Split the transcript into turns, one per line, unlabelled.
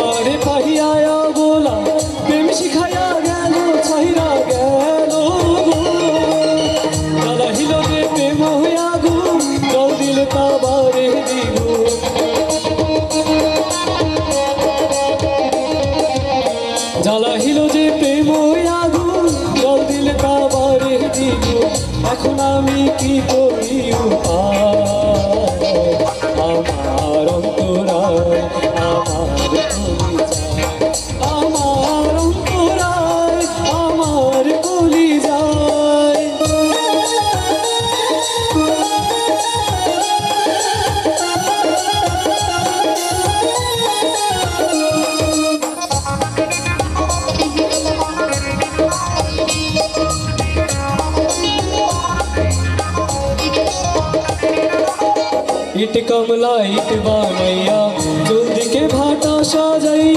আমারে পাহিয়া বলা প্রেম শিখাইয়া গেল ছাইরা গেল জ্বালাহিল যে প্রেম হইয়া গুণ জল দিলে কাবারে দ্বিগুণ জ্বালাহিল যে প্রেম হইয়া গুণ জল দিলে কাবারে দ্বিগুণ এখন আমি কি করি আমার অন্তরায় আমার অন্তরায় আমার কলিজায় ইট কমলা ইট বানাইয়া চৌদিকে ভাটা সাজাই